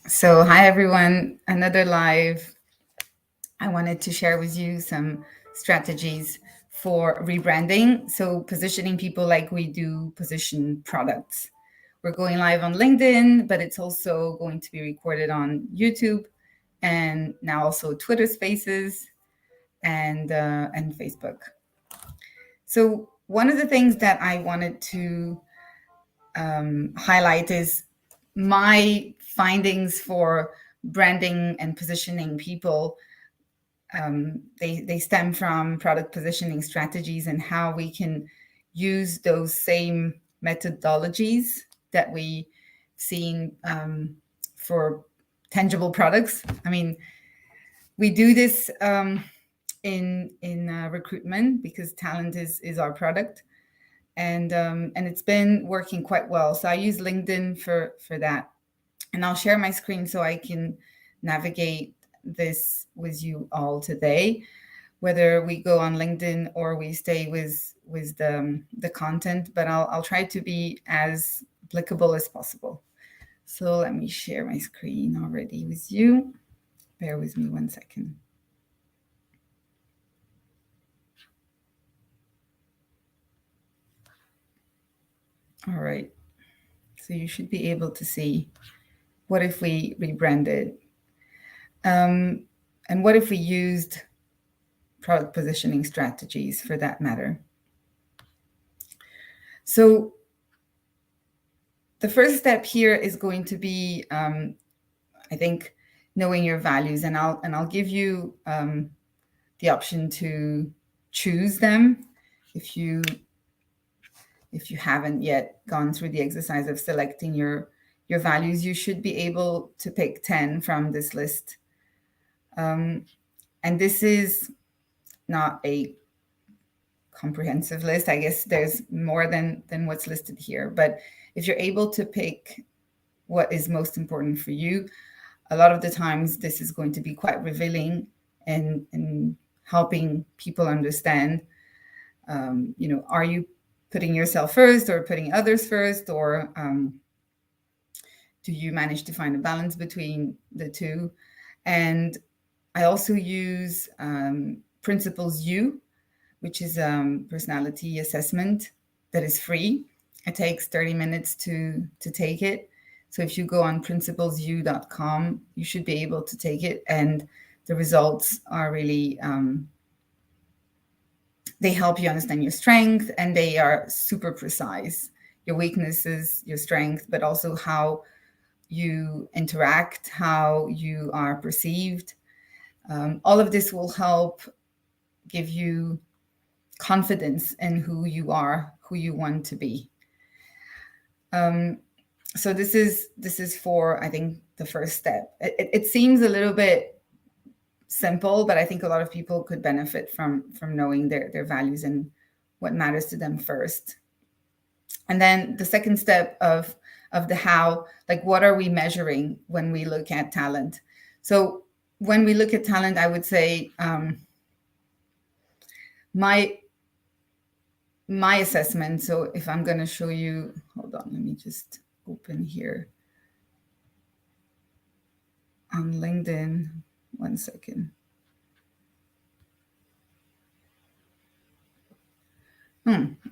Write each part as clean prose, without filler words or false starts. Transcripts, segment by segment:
So, hi everyone, another live. I wanted to share with you some strategies for rebranding. So, positioning people like we do position products. We're going live on LinkedIn, but it's also going to be recorded on YouTube and now also Twitter Spaces and Facebook. So, one of the things that I wanted to highlight is my findings for branding and positioning people. They stem from product positioning strategies and how we can use those same methodologies that we seen for tangible products. I mean, we do this in recruitment because talent is our product, and it's been working quite well. So I use LinkedIn for that, and I'll share my screen so I can navigate this with you all today, whether we go on LinkedIn or we stay with the content. But I'll try to be as applicable as possible. So let me share my screen already with you. Bear with me 1 second. All right. So you should be able to see what if we rebranded, and what if we used product positioning strategies for that matter. So the first step here is going to be, I think, knowing your values, and I'll give you the option to choose them if you haven't yet gone through the exercise of selecting your values. You should be able to pick 10 from this list, and this is not a comprehensive list. I guess there's more than what's listed here, but if you're able to pick what is most important for you, a lot of the times this is going to be quite revealing and helping people understand, are you putting yourself first or putting others first, or do you manage to find a balance between the two? And I also use Principles U, which is a personality assessment that is free. It takes 30 minutes to take it. So if you go on principlesu.com, you should be able to take it. And the results are really, they help you understand your strength, and they are super precise. Your weaknesses, your strength, but also how you interact, how you are perceived. All of this will help give you confidence in who you are, who you want to be. So this is for, I think, the first step. It seems a little bit simple, but I think a lot of people could benefit from knowing their values and what matters to them first. And then the second step of the how, like what are we measuring when we look at talent? So when we look at talent, I would say my assessment. So if I'm going to show you, hold on, let me just open here on LinkedIn. 1 second.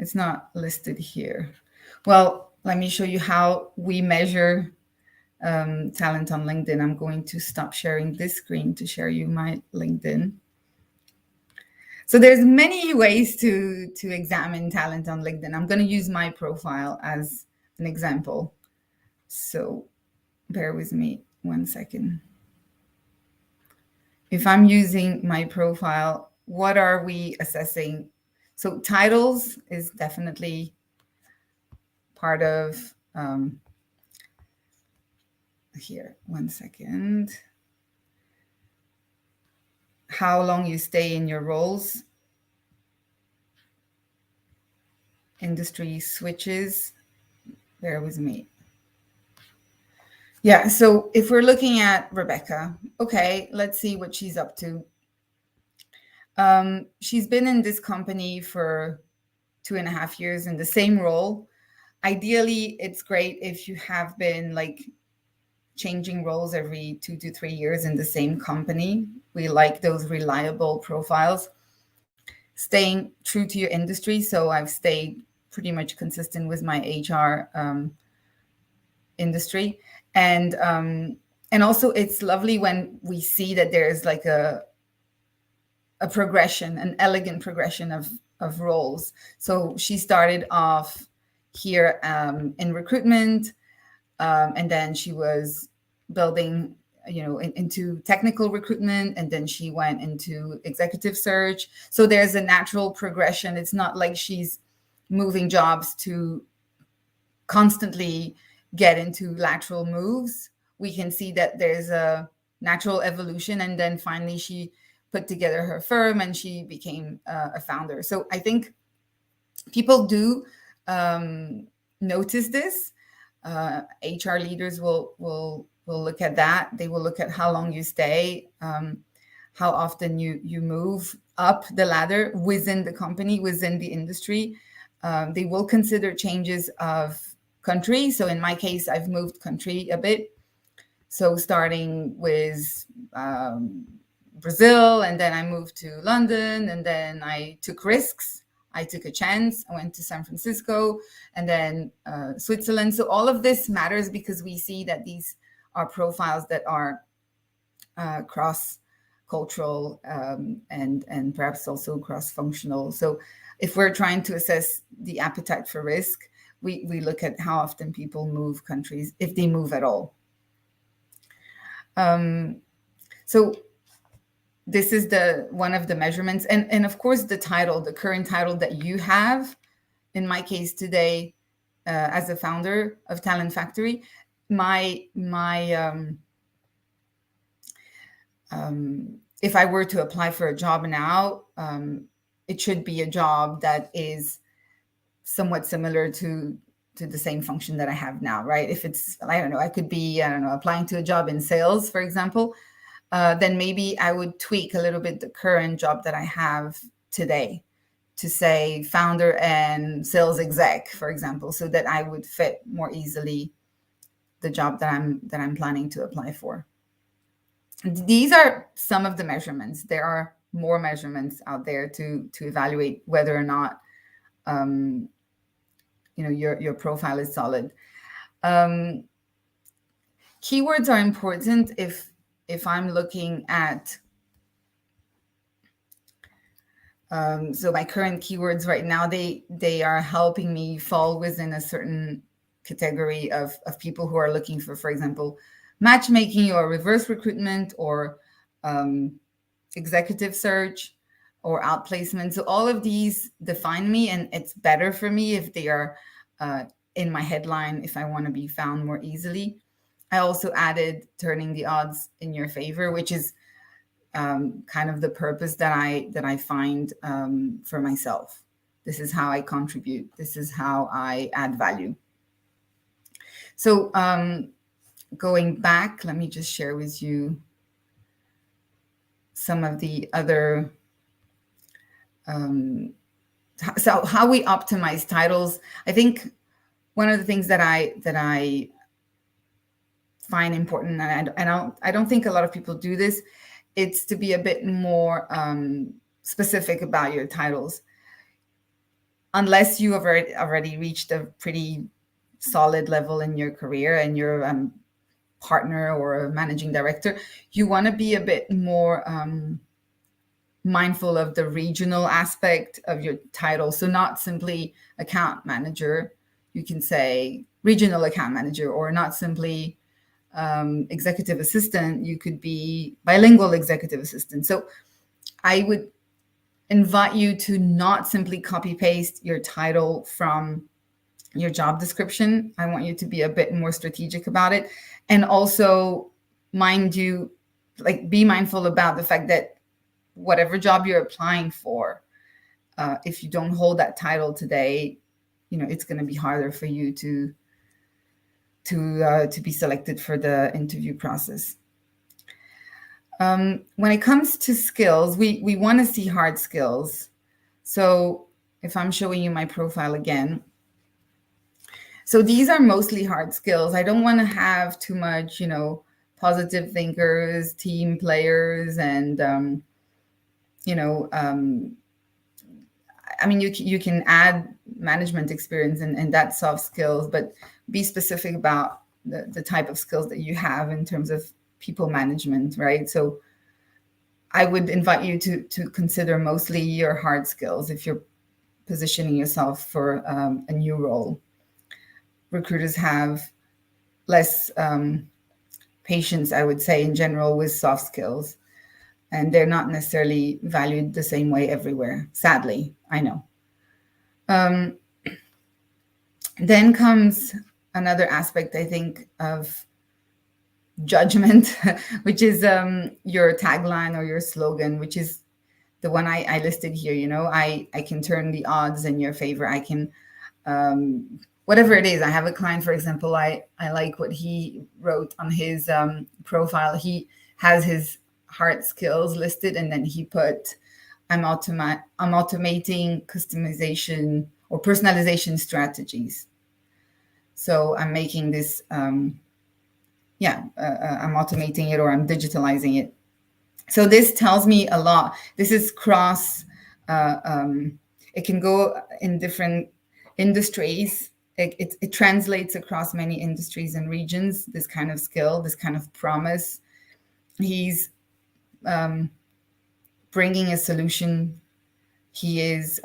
It's not listed here. Well, let me show you how we measure talent on LinkedIn. I'm going to stop sharing this screen to share you my LinkedIn. So there's many ways to examine talent on LinkedIn. I'm going to use my profile as an example. So bear with me 1 second. If I'm using my profile, what are we assessing? So titles is definitely part of, here, 1 second. How long you stay in your roles. Industry switches. Bear with me. Yeah, so if we're looking at Rebeca, okay, let's see what she's up to. She's been in this company for 2.5 years in the same role. Ideally, it's great if you have been like changing roles every 2 to 3 years in the same company. We like those reliable profiles. Staying true to your industry. So I've stayed pretty much consistent with my HR industry. And also it's lovely when we see that there's like a progression, an elegant progression of roles. So she started off here in recruitment, and then she was building, into technical recruitment, and then she went into executive search. So there's a natural progression. It's not like she's moving jobs to constantly get into lateral moves. We can see that there's a natural evolution, and then finally she put together her firm and she became a founder. So I think people do notice this. HR leaders will look at that. They will look at how long you stay, how often you move up the ladder within the company, within the industry. They will consider changes of country. So in my case, I've moved country a bit. So starting with Brazil, and then I moved to London, and then I took risks. I took a chance. I went to San Francisco, and then Switzerland. So all of this matters because we see that these are profiles that are cross-cultural and perhaps also cross-functional. So if we're trying to assess the appetite for risk, we look at how often people move countries, if they move at all. So this is one of the measurements. And of course, the title, the current title that you have, in my case today, as a founder of Talent Factory, if I were to apply for a job now, it should be a job that is somewhat similar to the same function that I have now, right? If it's, I don't know, I could be, applying to a job in sales, for example, then maybe I would tweak a little bit the current job that I have today to say founder and sales exec, for example, so that I would fit more easily the job that I'm planning to apply for. These are some of the measurements. There are more measurements out there to evaluate whether or not your profile is solid. Keywords are important if I'm looking at so my current keywords right now, they are helping me fall within a certain category of people who are looking for example, matchmaking or reverse recruitment or executive search or outplacement. So all of these define me, and it's better for me if they are in my headline, if I want to be found more easily. I also added turning the odds in your favor, which is kind of the purpose that I find for myself. This is how I contribute. This is how I add value. So going back, let me just share with you some of the other so how we optimize titles. I think one of the things that I find important, and I don't think a lot of people do this, it's to be a bit more specific about your titles. Unless you have already reached a pretty solid level in your career and you're a partner or a managing director, you want to be a bit more mindful of the regional aspect of your title. So not simply account manager, you can say regional account manager, or not simply executive assistant, you could be bilingual executive assistant. So I would invite you to not simply copy paste your title from your job description. I want you to be a bit more strategic about it. And also be mindful about the fact that whatever job you're applying for, if you don't hold that title today, it's going to be harder for you to be selected for the interview process. When it comes to skills, we want to see hard skills. So if I'm showing you my profile again, So these are mostly hard skills. I don't want to have too much, positive thinkers, team players, and you know, I mean, you can add management experience and that soft skills, but be specific about the type of skills that you have in terms of people management, right? So I would invite you to consider mostly your hard skills if you're positioning yourself for a new role. Recruiters have less patience, I would say, in general, with soft skills, and they're not necessarily valued the same way everywhere. Sadly, I know. Um, then comes another aspect, I think, of judgment, which is your tagline or your slogan, which is the one I listed here. I can turn the odds in your favor. I can, whatever it is. I have a client, for example, I like what he wrote on his profile. He has his hard skills listed, and then he put, I'm automating customization or personalization strategies. So I'm making this, I'm automating it, or I'm digitalizing it. So this tells me a lot. This is cross, it can go in different industries. It translates across many industries and regions, this kind of skill, this kind of promise. He's bringing a solution. He is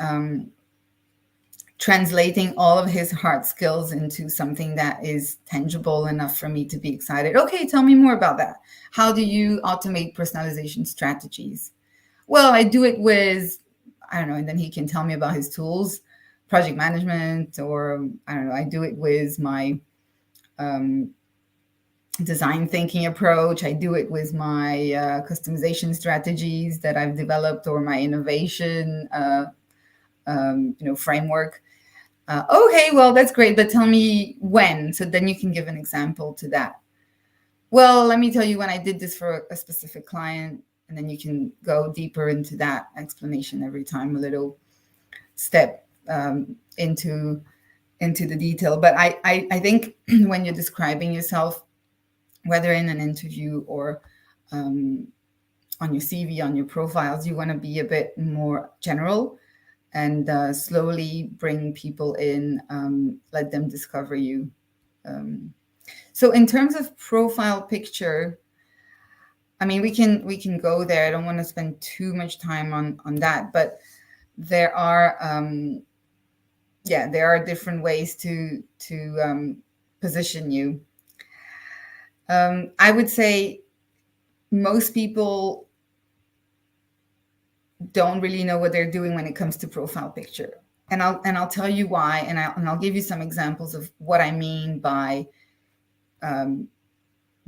translating all of his hard skills into something that is tangible enough for me to be excited. Okay, tell me more about that. How do you automate personalization strategies? Well, I do it with, I don't know, and then he can tell me about his tools, project management, or I don't know, I do it with my design thinking approach. I do it with my customization strategies that I've developed, or my innovation framework. Okay, well, that's great, but tell me when. So then you can give an example to that. Well, let me tell you when I did this for a specific client, and then you can go deeper into that explanation every time, a little step into the detail. But I think when you're describing yourself, whether in an interview or on your CV, on your profiles, you want to be a bit more general and slowly bring people in, let them discover you. So in terms of profile picture, I mean, we can go there. I don't want to spend too much time on that, but there are different ways to position you. I would say most people don't really know what they're doing when it comes to profile picture. And I'll tell you why, and I'll give you some examples of what I mean by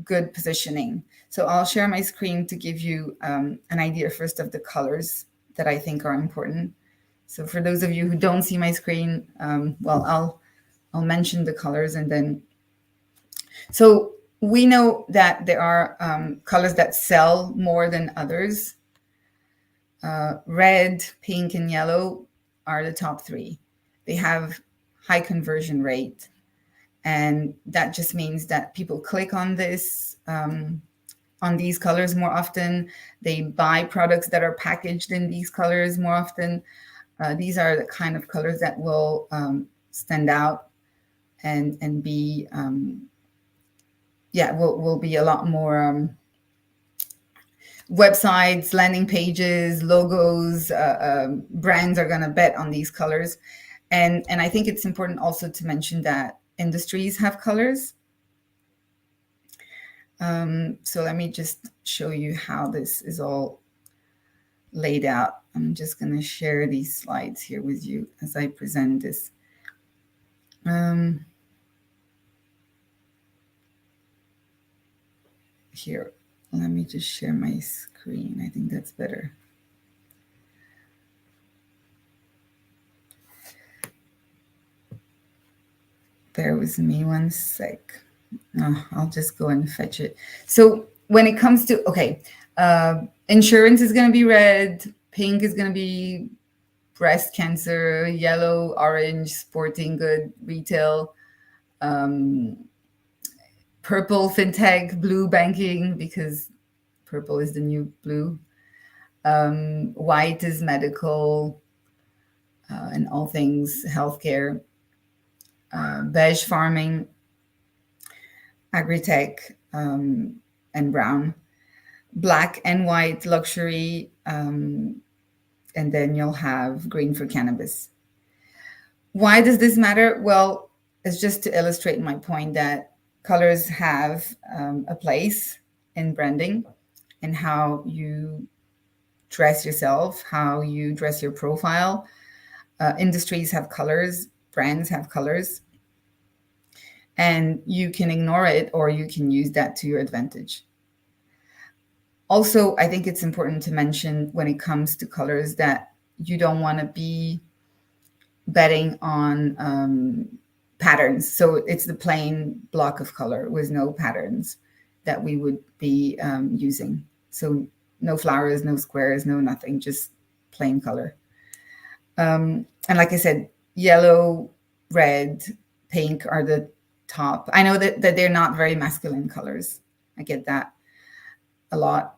good positioning. So I'll share my screen to give you an idea first of the colors that I think are important. So for those of you who don't see my screen, I'll mention the colors, and then. So we know that there are colors that sell more than others. Red, pink, and yellow are the top three. They have high conversion rate. And that just means that people click on this, on these colors more often. They buy products that are packaged in these colors more often. These are the kind of colors that will stand out and be, will be a lot more websites, landing pages, logos, brands are going to bet on these colors. And I think it's important also to mention that industries have colors. So let me just show you how this is all laid out. I'm just going to share these slides here with you as I present this. Here, let me just share my screen. I think that's better. Bear with me one sec. I'll just go and fetch it. So when it comes to, insurance is going to be red, pink is going to be breast cancer, yellow, orange, sporting good, retail, purple fintech, blue banking, because purple is the new blue. White is medical and all things healthcare. Beige farming, agri-tech, and brown. Black and white luxury, and then you'll have green for cannabis. Why does this matter? Well, it's just to illustrate my point that colors have a place in branding and how you dress yourself, how you dress your profile. Industries have colors, brands have colors, and you can ignore it or you can use that to your advantage. Also, I think it's important to mention when it comes to colors that you don't want to be betting on patterns. So it's the plain block of color with no patterns that we would be using. So no flowers, no squares, no nothing, just plain color. And like I said, yellow, red, pink are the top. I know that they're not very masculine colors. I get that a lot.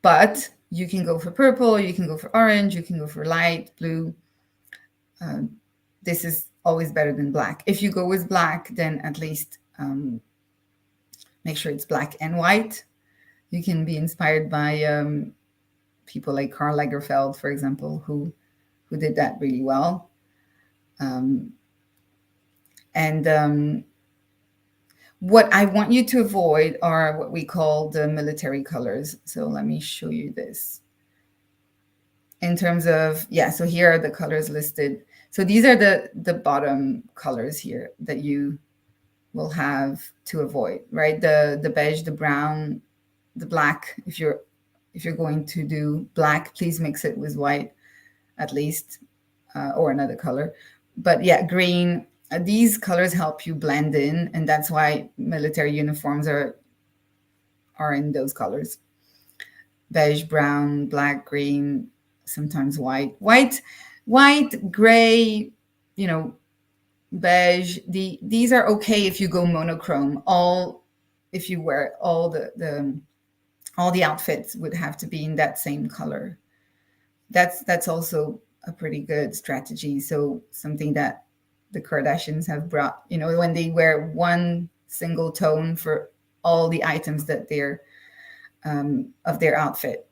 But you can go for purple, you can go for orange, you can go for light blue. This is always better than black. If you go with black, then at least make sure it's black and white. You can be inspired by people like Karl Lagerfeld, for example, who did that really well. What I want you to avoid are what we call the military colors. So let me show you this. In terms of, so here are the colors listed. So these are the bottom colors here that you will have to avoid, right? The beige, the brown, the black. If you're going to do black, please mix it with white at least, or another color. But green. These colors help you blend in, and that's why military uniforms are in those colors. Beige, brown, black, green, sometimes white, gray, beige. These are okay if you go monochrome. If you wear all the outfits would have to be in that same color. That's also a pretty good strategy. So something that the Kardashians have brought, when they wear one single tone for all the items that they're of their outfit.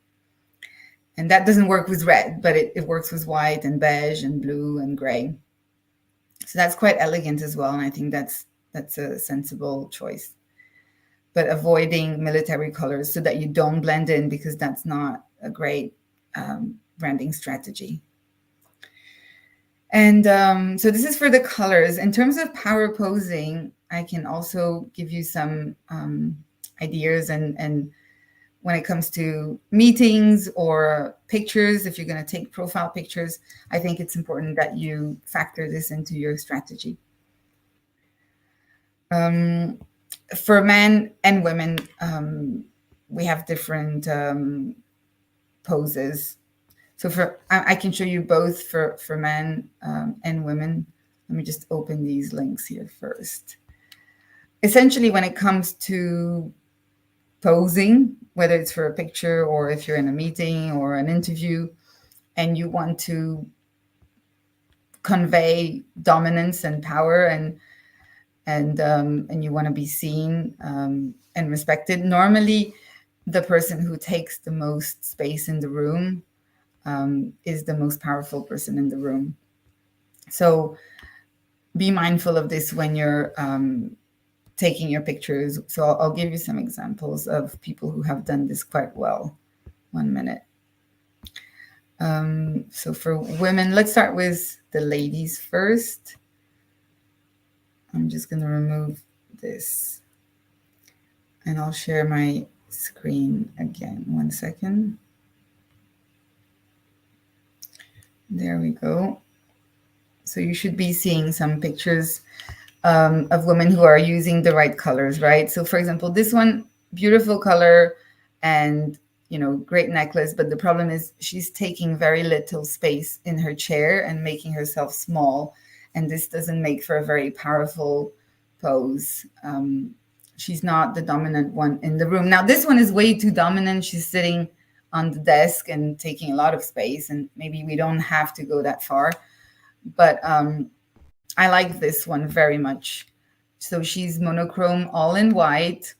And that doesn't work with red, but it works with white and beige and blue and gray. So that's quite elegant as well. And I think that's a sensible choice. But avoiding military colors so that you don't blend in, because that's not a great branding strategy. And so this is for the colors. In terms of power posing, I can also give you some ideas. And when it comes to meetings or pictures, if you're going to take profile pictures, I think it's important that you factor this into your strategy. For men and women, we have different poses. So I can show you both for men and women. Let me just open these links here first. Essentially, when it comes to posing, whether it's for a picture or if you're in a meeting or an interview, and you want to convey dominance and power and you want to be seen and respected, normally the person who takes the most space in the room is the most powerful person in the room. So be mindful of this when you're taking your pictures. So I'll give you some examples of people who have done this quite well. 1 minute. So for women, let's start with the ladies first. I'm just going to remove this and I'll share my screen again. 1 second. There we go. So you should be seeing some pictures of women who are using the right colors, right? So for example, this one, beautiful color and, great necklace. But the problem is she's taking very little space in her chair and making herself small. And this doesn't make for a very powerful pose. She's not the dominant one in the room. Now, this one is way too dominant. She's sitting on the desk and taking a lot of space, and maybe we don't have to go that far. But I like this one very much. So she's monochrome, all in white.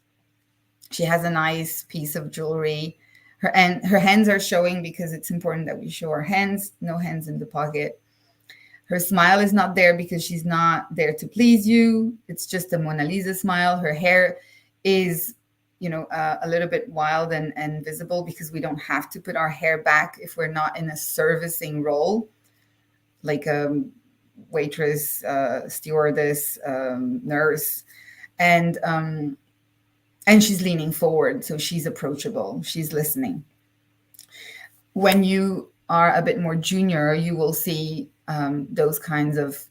She has a nice piece of jewelry. Her hands are showing because it's important that we show our hands. No hands in the pocket. Her smile is not there because she's not there to please you. It's just a Mona Lisa smile. Her hair is, a little bit wild and visible because we don't have to put our hair back if we're not in a servicing role, like a waitress, stewardess, nurse. And she's leaning forward, so she's approachable. She's listening. When you are a bit more junior, you will see those kinds of,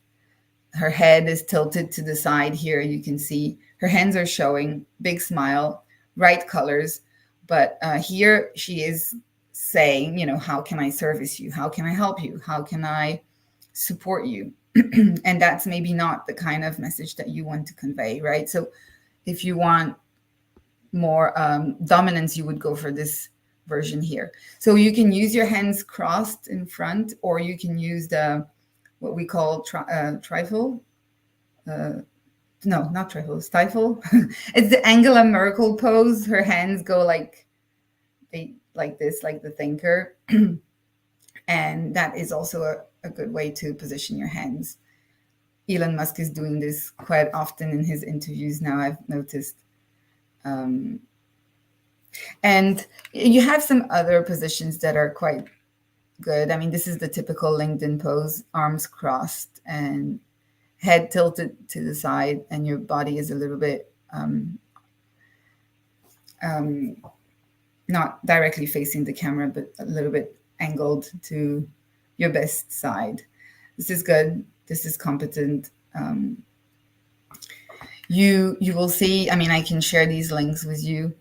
her head is tilted to the side here. You can see her hands are showing, big smile, bright colors. But here she is saying, how can I service you? How can I help you? How can I support you? And that's maybe not the kind of message that you want to convey, right? So if you want more dominance, you would go for this version here. So you can use your hands crossed in front, or you can use the what we call trifle. No, not trifle, stifle. It's the Angela Merkel pose. Her hands go like this, like the thinker. And that is also a good way to position your hands. Elon Musk is doing this quite often in his interviews now, I've noticed. And you have some other positions that are quite good. I mean, this is the typical LinkedIn pose, arms crossed and head tilted to the side, and your body is a little bit not directly facing the camera, but a little bit angled to your best side. This is good. This is competent. You will see, I mean, I can share these links with you.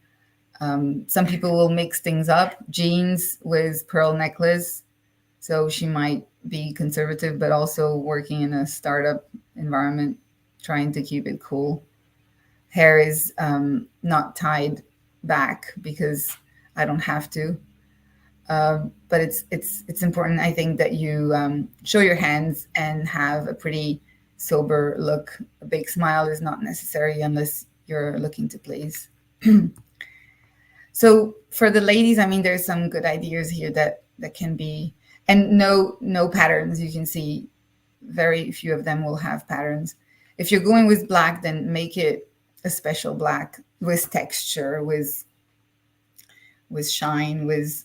Some people will mix things up, jeans with pearl necklace. So she might be conservative, but also working in a startup environment, trying to keep it cool. Hair is not tied back because I don't have to. But it's important, I think, that you show your hands and have a pretty sober look. A big smile is not necessary unless you're looking to please. So for the ladies, I mean, there's some good ideas here that can be, and no patterns. You can see very few of them will have patterns. If you're going with black, then make it a special black with texture, with shine, with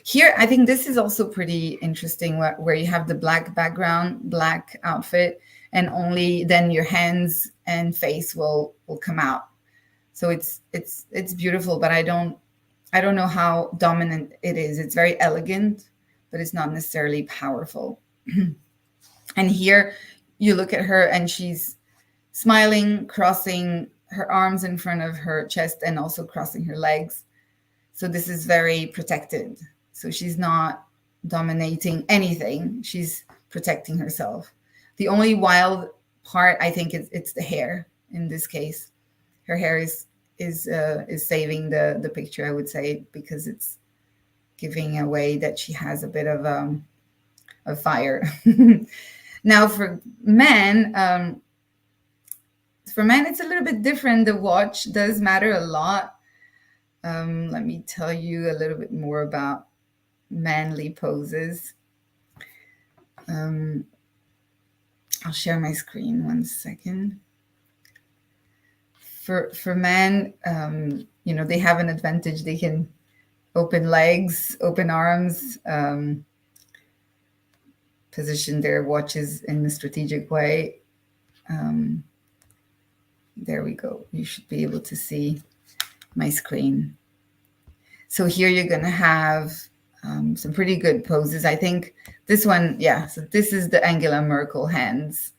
here. I think this is also pretty interesting where you have the black background, black outfit, and only then your hands and face will come out. So it's beautiful, but I don't know how dominant it is. It's very elegant, but it's not necessarily powerful. And here you look at her and she's smiling, crossing her arms in front of her chest and also crossing her legs. So this is very protected. So she's not dominating anything. She's protecting herself. The only wild part, I think, it's the hair in this case. Her hair is saving the picture, I would say, because it's giving away that she has a bit of fire. Now for men, it's a little bit different. The watch does matter a lot. Let me tell you a little bit more about manly poses. I'll share my screen 1 second. For men, they have an advantage. They can open legs, open arms, position their watches in a strategic way. There we go. You should be able to see my screen. So here you're going to have some pretty good poses. I think this one, yeah. So this is the Angela Merkel hands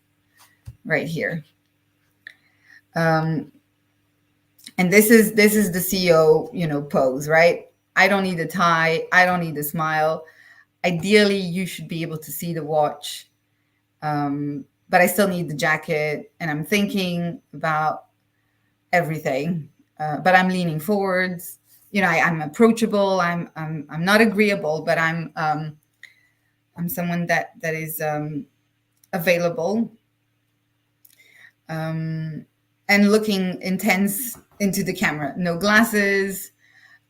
right here. And this is the CEO, pose, right? I don't need a tie. I don't need a smile. Ideally, you should be able to see the watch. but I still need the jacket, and I'm thinking about everything. But I'm leaning forwards. I'm approachable. I'm not agreeable, but I'm someone that is available, and looking intense into the camera. No glasses.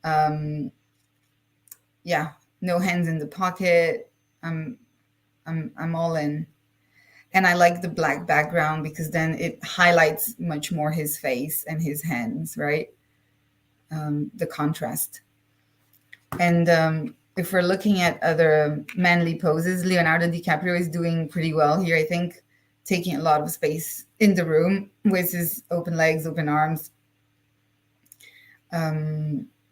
Um, yeah, no hands in the pocket. I'm all in. And I like the black background because then it highlights much more his face and his hands, right? The contrast. And if we're looking at other manly poses, Leonardo DiCaprio is doing pretty well here, I think, taking a lot of space in the room with his open legs, open arms.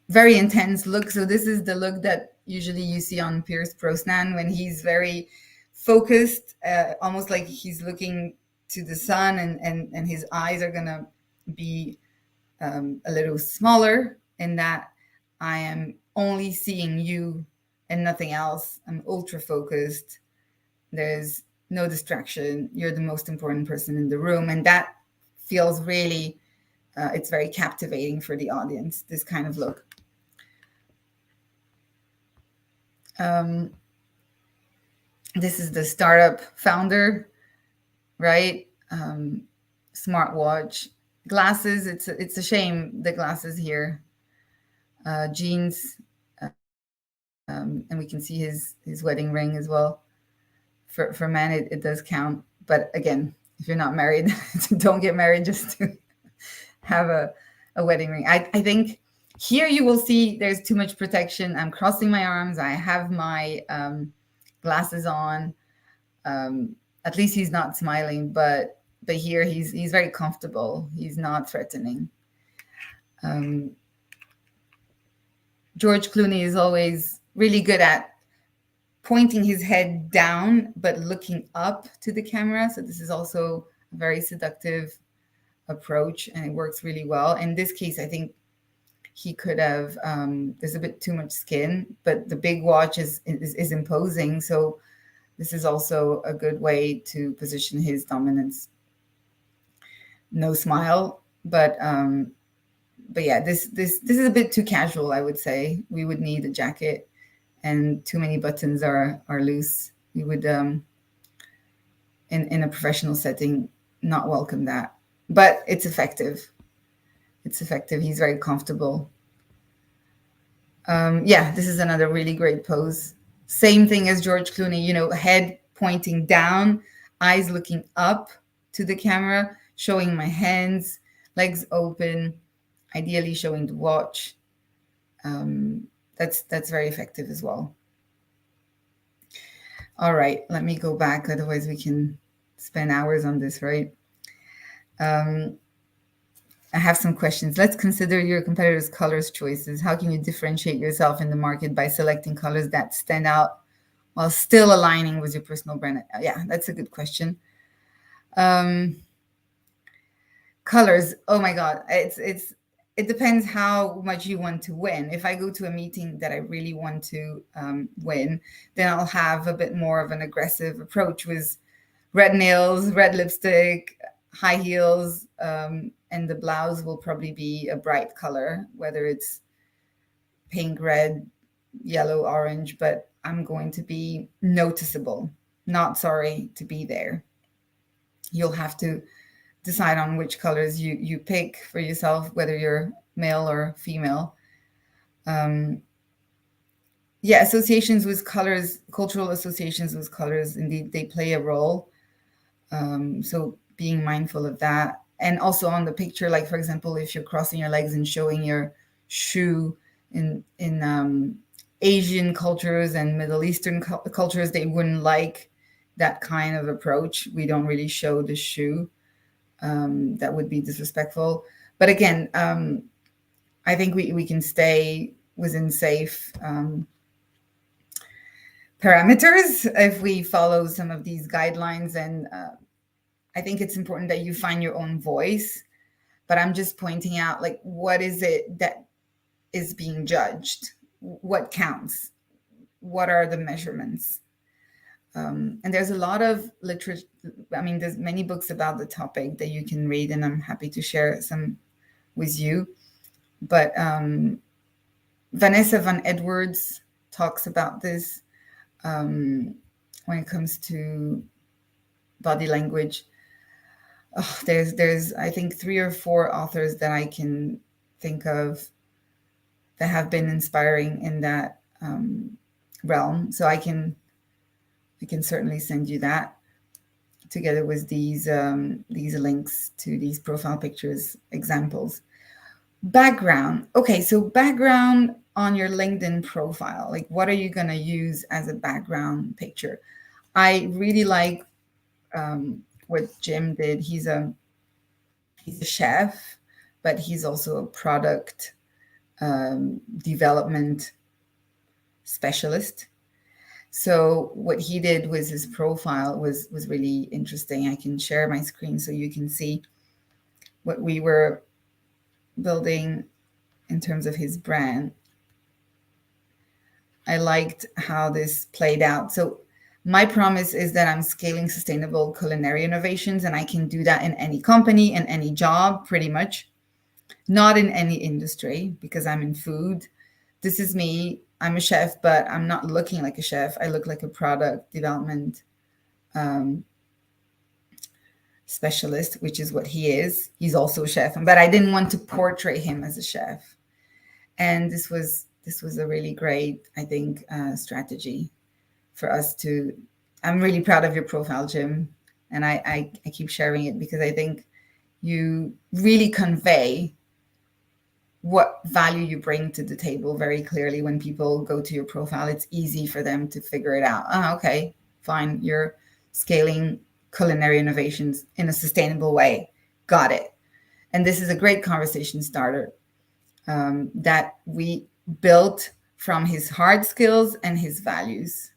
Very intense look. So this is the look that usually you see on Pierce Brosnan when he's very focused, almost like he's looking to the sun, and his eyes are gonna be a little smaller, in that I am only seeing you and nothing else. I'm ultra focused. There's no distraction. You're the most important person in the room. And that feels really, it's very captivating for the audience, this kind of look. This is the startup founder, right? Smartwatch, glasses. It's a shame, the glasses here. Jeans, and we can see his wedding ring as well. For men, it does count. But again, if you're not married, don't get married just to have a wedding ring. I think here you will see there's too much protection. I'm crossing my arms. I have my glasses on. At least he's not smiling, but here he's very comfortable. He's not threatening. George Clooney is always really good at pointing his head down but looking up to the camera. So this is also a very seductive approach, and it works really well. In this case, I think he could have, there's a bit too much skin, but the big watch is imposing. So this is also a good way to position his dominance. No smile, but yeah, this is a bit too casual, I would say. We would need a jacket, and too many buttons are loose. We would, in a professional setting, not welcome that. But it's effective. It's effective. He's very comfortable. Yeah, this is another really great pose. Same thing as George Clooney, head pointing down, eyes looking up to the camera, showing my hands, legs open, ideally showing the watch. That's very effective as well. All right, let me go back. Otherwise, we can spend hours on this, right? I have some questions. Let's consider your competitors' colors choices. How can you differentiate yourself in the market by selecting colors that stand out while still aligning with your personal brand? Yeah, that's a good question. Colors. Oh my God. It depends how much you want to win. If I go to a meeting that I really want to win, then I'll have a bit more of an aggressive approach with red nails, red lipstick, high heels, and the blouse will probably be a bright color, whether it's pink, red, yellow, orange, but I'm going to be noticeable, not sorry to be there. You'll have to decide on which colors you pick for yourself, whether you're male or female. Yeah, associations with colors, cultural associations with colors, indeed, they play a role. So being mindful of that. And also on the picture, like, for example, if you're crossing your legs and showing your shoe in Asian cultures and Middle Eastern cultures, they wouldn't like that kind of approach. We don't really show the shoe. That would be disrespectful. But again, I think we can stay within safe parameters if we follow some of these guidelines. And I think it's important that you find your own voice. But I'm just pointing out, like, what is it that is being judged? What counts? What are the measurements? And there's a lot of literature. I mean, there's many books about the topic that you can read, and I'm happy to share some with you. But Vanessa Van Edwards talks about this when it comes to body language. Oh, there's I think 3 or 4 authors that I can think of that have been inspiring in that realm. So I can certainly send you that together with these links to these profile pictures examples. Background. Okay, so background on your LinkedIn profile. Like, what are you gonna use as a background picture? I really like what Jim did. He's a chef, but he's also a product development specialist. So what he did with his profile was really interesting. I can share my screen so you can see what we were building in terms of his brand. I liked how this played out. So my promise is that I'm scaling sustainable culinary innovations, and I can do that in any company and any job, pretty much. Not in any industry, because I'm in food. This is me. I'm a chef, but I'm not looking like a chef. I look like a product development um, specialist, which is what he is. He's also a chef, but I didn't want to portray him as a chef. And this was a really great, I think, strategy for us to. I'm really proud of your profile, Jim, and I keep sharing it because I think you really convey what value you bring to the table very clearly. When people go to your profile, it's easy for them to figure it out. Oh, okay, fine. You're scaling culinary innovations in a sustainable way. Got it. And this is a great conversation starter that we built from his hard skills and his values.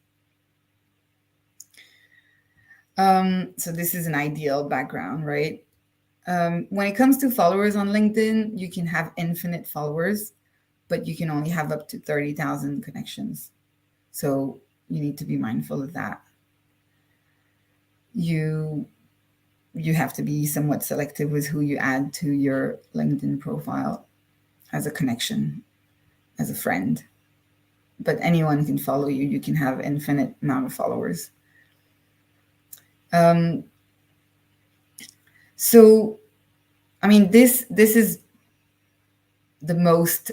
So this is an ideal background, right? When it comes to followers on LinkedIn, you can have infinite followers, but you can only have up to 30,000 connections. So you need to be mindful of that. You have to be somewhat selective with who you add to your LinkedIn profile as a connection, as a friend. But anyone can follow you. You can have infinite amount of followers. So, I mean, this is the most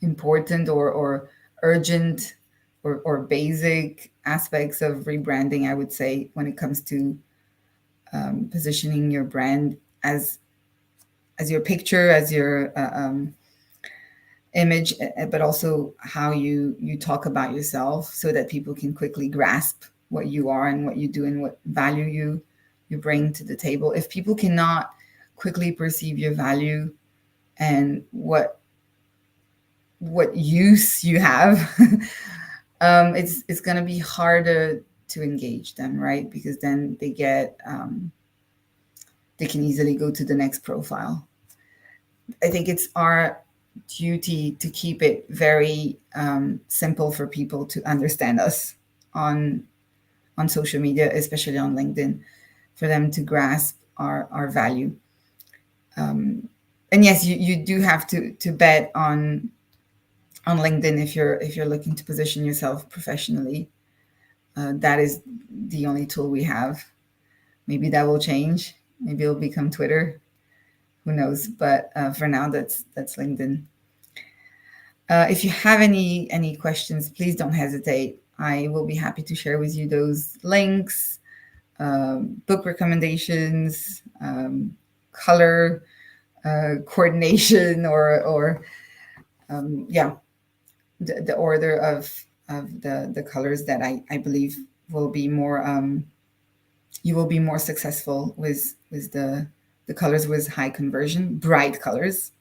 important or urgent or basic aspects of rebranding, I would say, when it comes to positioning your brand as your picture, as your image, but also how you talk about yourself, so that people can quickly grasp what you are and what you do and what value you bring to the table. If people cannot quickly perceive your value and what use you have, it's going to be harder to engage them, right? Because then they can easily go to the next profile. I think it's our duty to keep it very simple for people to understand us on social media, especially on LinkedIn, for them to grasp our value. And yes, you do have to bet on LinkedIn if you're looking to position yourself professionally. That is the only tool we have. Maybe that will change. Maybe it'll become Twitter. Who knows? But for now, that's LinkedIn. If you have any questions, please don't hesitate. I will be happy to share with you those links, book recommendations, color coordination, or the order of the colors that I believe will be more you will be more successful with the colors with high conversion, bright colors.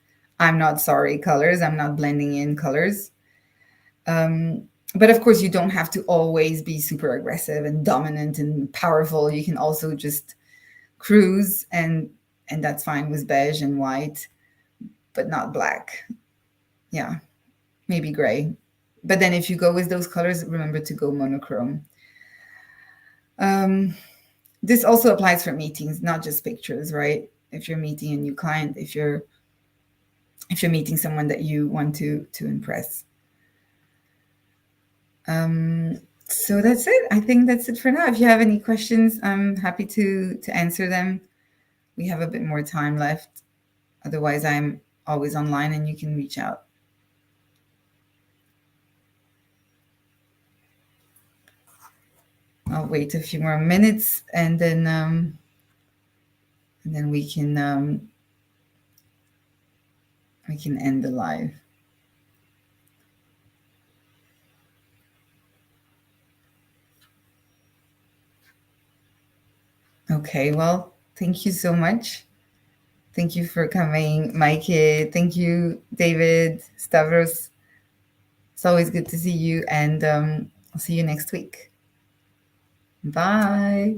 I'm not sorry colors. I'm not blending in colors. But of course, you don't have to always be super aggressive and dominant and powerful. You can also just cruise, and that's fine with beige and white, but not black. Maybe gray. But then if you go with those colors, remember to go monochrome. This also applies for meetings, not just pictures, right? If you're meeting a new client, if you're meeting someone that you want to impress. So that's it. I think that's it for now. If you have any questions, I'm happy to answer them. We have a bit more time left. Otherwise, I'm always online and you can reach out. I'll wait a few more minutes and then we can end the live. Okay, well, thank you so much. Thank you for coming, Mikey. Thank you, David, Stavros. It's always good to see you, and I'll see you next week. Bye.